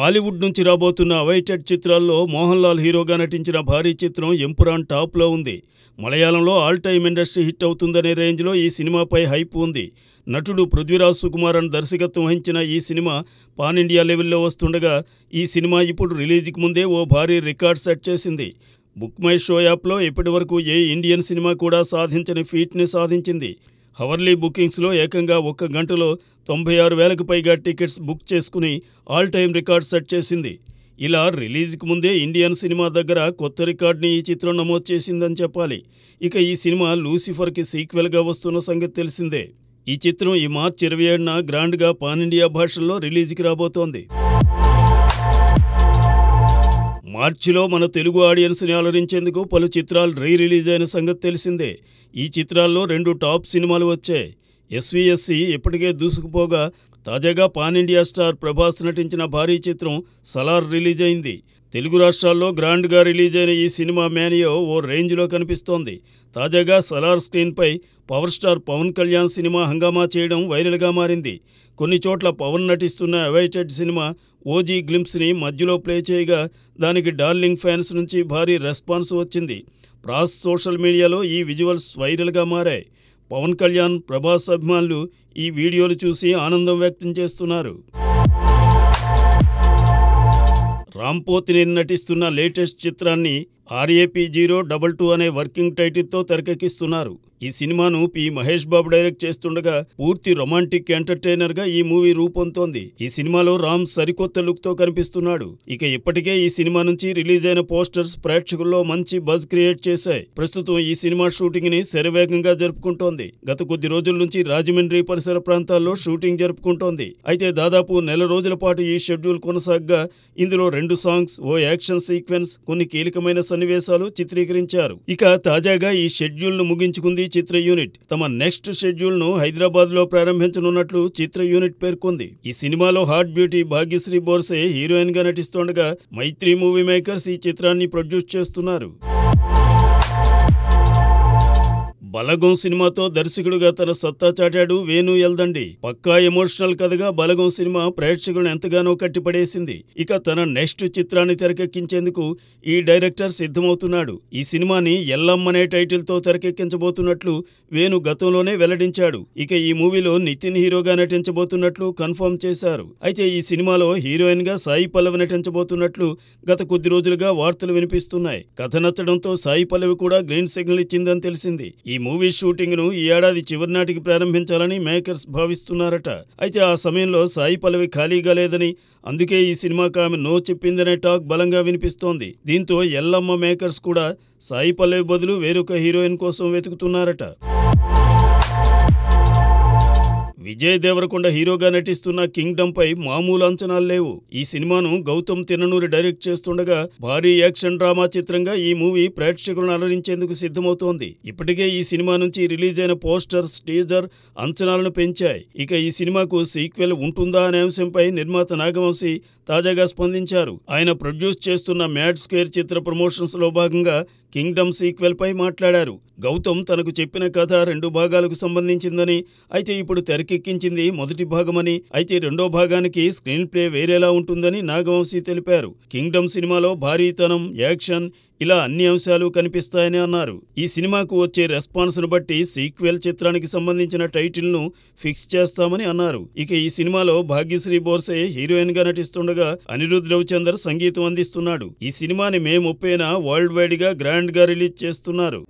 బాలీవుడ్ నుంచి రాబోతున్న అవైటెడ్ చిత్రాల్లో మోహన్ లాల్ హీరోగా నటించిన భారీ చిత్రం ఎంపురాన్ టాప్లో ఉంది. మలయాళంలో ఆల్ టైమ్ ఇండస్ట్రీ హిట్ అవుతుందనే రేంజ్లో ఈ సినిమాపై హైప్ ఉంది. నటుడు పృథ్వీరాజ్ సుకుమారన్ దర్శకత్వం వహించిన ఈ సినిమా పాన్ ఇండియా లెవెల్లో వస్తుండగా ఈ సినిమా ఇప్పుడు రిలీజ్కి ముందే ఓ భారీ రికార్డ్ సెట్ చేసింది. బుక్ మై షో యాప్లో ఇప్పటివరకు ఏ ఇండియన్ సినిమా కూడా సాధించని ఫీట్ని సాధించింది. హవర్లీ బుకింగ్స్లో ఏకంగా 1 గంటలో 96,000కు పైగా టికెట్స్ బుక్ చేసుకుని ఆల్ టైమ్ రికార్డ్ సెట్ చేసింది. ఇలా రిలీజ్కి ముందే ఇండియన్ సినిమా దగ్గర కొత్త రికార్డ్ని ఈ చిత్రం నమోదు చేసిందని చెప్పాలి. ఇక ఈ సినిమా లూసిఫర్కి సీక్వెల్గా వస్తున్న సంగతి తెలిసిందే. ఈ చిత్రం ఈ మార్చి 27న గ్రాండ్గా పాన్ ఇండియా భాషల్లో రిలీజ్కి రాబోతోంది. మార్చిలో మన తెలుగు ఆడియన్స్ని అలరించేందుకు పలు చిత్రాలు రిలీజ్ అయిన సంగతి తెలిసిందే. ఈ చిత్రాల్లో 2 టాప్ సినిమాలు వచ్చాయి. ఎస్వీఎస్సి ఇప్పటికే దూసుకుపోగా తాజాగా పాన్ ఇండియా స్టార్ ప్రభాస్ నటించిన భారీ చిత్రం సలార్ రిలీజ్ అయింది. తెలుగు రాష్ట్రాల్లో గ్రాండ్గా రిలీజ్ అయిన ఈ సినిమా మేనియో ఓ రేంజ్లో కనిపిస్తోంది. తాజాగా సలార్ స్క్రీన్పై power star Pawan Kalyan cinema హంగామా చేయడం వైరల్గా మారింది. కొన్ని చోట్ల పవన్ నటిస్తున్న అవైటెడ్ సినిమా ఓజీ గ్లింప్స్ని మధ్యలో ప్లే చేయగా దానికి డార్లింగ్ ఫ్యాన్స్ నుంచి భారీ రెస్పాన్స్ వచ్చింది. ప్రాస్ సోషల్ మీడియాలో ఈ విజువల్స్ వైరల్గా మారాయి. పవన్ కళ్యాణ్, ప్రభాస్ అభిమానులు ఈ వీడియోలు చూసి ఆనందం వ్యక్తం చేస్తున్నారు. రామ్ పోతినేని నటిస్తున్న లేటెస్ట్ చిత్రాన్ని RAP022 అనే వర్కింగ్ టైటిల్తో తెరకెక్కిస్తున్నారు. ఈ సినిమాను పి మహేష్ బాబు డైరెక్ట్ చేస్తుండగా పూర్తి రొమాంటిక్ ఎంటర్టైనర్గా ఈ మూవీ రూపొందుతోంది. ఈ సినిమాలో రామ్ సరికొత్త లుక్తో కనిపిస్తున్నాడు. ఇక ఇప్పటికే ఈ సినిమా నుంచి రిలీజ్ అయిన పోస్టర్స్ ప్రేక్షకుల్లో మంచి బజ్ క్రియేట్ చేశాయి. ప్రస్తుతం ఈ సినిమా షూటింగ్ని శరవేగంగా జరుపుకుంటోంది. గత కొద్ది రోజుల నుంచి రాజమండ్రి పరిసర ప్రాంతాల్లో షూటింగ్ జరుపుకుంటోంది. అయితే దాదాపు నెల రోజుల పాటు ఈ షెడ్యూల్ కొనసాగగా ఇందులో 2 సాంగ్స్, ఓ యాక్షన్ సీక్వెన్స్, కొన్ని కీలకమైన సన్నివేశాలు చిత్రీకరించారు. ఇక తాజాగా ఈ షెడ్యూల్ను ముగించుకుంది చిత్ర యూనిట్. తమ నెక్స్ట్ షెడ్యూల్ను హైదరాబాద్లో ప్రారంభించనున్నట్లు చిత్ర యూనిట్ పేర్కొంది. ఈ సినిమాలో హాట్ బ్యూటీ భాగ్యశ్రీ బోర్సే హీరోయిన్గా నటిస్తుండగా మైత్రి మూవీ మేకర్స్ ఈ చిత్రాన్ని ప్రొడ్యూస్ చేస్తున్నారు. బలగం సినిమాతో దర్శకుడిగా తన సత్తా చాటాడు వేణు ఎల్దండి. పక్కా ఎమోషనల్ కథగా బలగం సినిమా ప్రేక్షకులను ఎంతగానో కట్టిపడేసింది. ఇక తన నెక్స్ట్ చిత్రాన్ని తెరకెక్కించేందుకు ఈ డైరెక్టర్ సిద్ధమవుతున్నాడు. ఈ సినిమాని ఎల్లమ్మ అనే టైటిల్తో తెరకెక్కించబోతున్నట్లు వేణు గతంలోనే వెల్లడించాడు. ఇక ఈ మూవీలో నితిన్ హీరోగా నటించబోతున్నట్లు కన్ఫర్మ్ చేశారు. అయితే ఈ సినిమాలో హీరోయిన్గా సాయి పల్లవి నటించబోతున్నట్లు గత కొద్ది రోజులుగా వార్తలు వినిపిస్తున్నాయి. కథ నచ్చడంతో సాయి పల్లవి కూడా గ్రీన్ సిగ్నల్ ఇచ్చిందని తెలిసింది. ఈ మూవీ షూటింగ్ను ఈ ఏడాది చివరి నాటికి ప్రారంభించాలని మేకర్స్ భావిస్తున్నారట. అయితే ఆ సమయంలో సాయి పల్లవి ఖాళీగా లేదని, అందుకే ఈ సినిమాకు ఆమె నో చెప్పిందనే టాక్ బలంగా వినిపిస్తోంది. దీంతో ఎల్లమ్మ మేకర్స్ కూడా సాయి పల్లవి బదులు వేరొక హీరోయిన్ కోసం వెతుకుతున్నారట. విజయ్ దేవరకొండ హీరోగా నటిస్తున్న కింగ్డమ్పై మామూలు అంచనాలు లేవు. ఈ సినిమాను గౌతమ్ తిన్ననూరి డైరెక్ట్ చేస్తుండగా భారీ యాక్షన్ డ్రామా చిత్రంగా ఈ మూవీ ప్రేక్షకులను అలరించేందుకు సిద్ధమవుతోంది. ఇప్పటికే ఈ సినిమా నుంచి రిలీజ్ అయిన పోస్టర్స్, టీజర్ అంచనాలను పెంచాయి. ఇక ఈ సినిమాకు సీక్వెల్ ఉంటుందా అనే అంశంపై నిర్మాత నాగవంశీ తాజాగా స్పందించారు. ఆయన ప్రొడ్యూస్ చేస్తున్న మ్యాడ్ స్క్వేర్ చిత్ర ప్రమోషన్స్లో భాగంగా కింగ్డమ్ సీక్వెల్ పై మాట్లాడారు. గౌతమ్ తనకు చెప్పిన కథ 2 భాగాలకు సంబంధించిందని, అయితే ఇప్పుడు తెరకెక్కించింది మొదటి భాగమని, అయితే 2వ భాగానికి స్క్రీన్ ప్లే వేరేలా ఉంటుందని నాగవంశీ తెలిపారు. కింగ్డమ్ సినిమాలో భారీతనం, యాక్షన్ ఇలా అన్ని అంశాలు కనిపిస్తాయని అన్నారు. ఈ సినిమాకు వచ్చే రెస్పాన్స్ను బట్టి సీక్వెల్ చిత్రానికి సంబంధించిన టైటిల్ను ఫిక్స్ చేస్తామని అన్నారు. ఇక ఈ సినిమాలో భాగ్యశ్రీ బోర్సే హీరోయిన్గా నటిస్తుండగా అనిరుద్ రవిచందర్ సంగీతం అందిస్తున్నాడు. ఈ సినిమాని మే 30న వరల్డ్ వైడ్గా గ్రాండ్గా రిలీజ్ చేస్తున్నారు.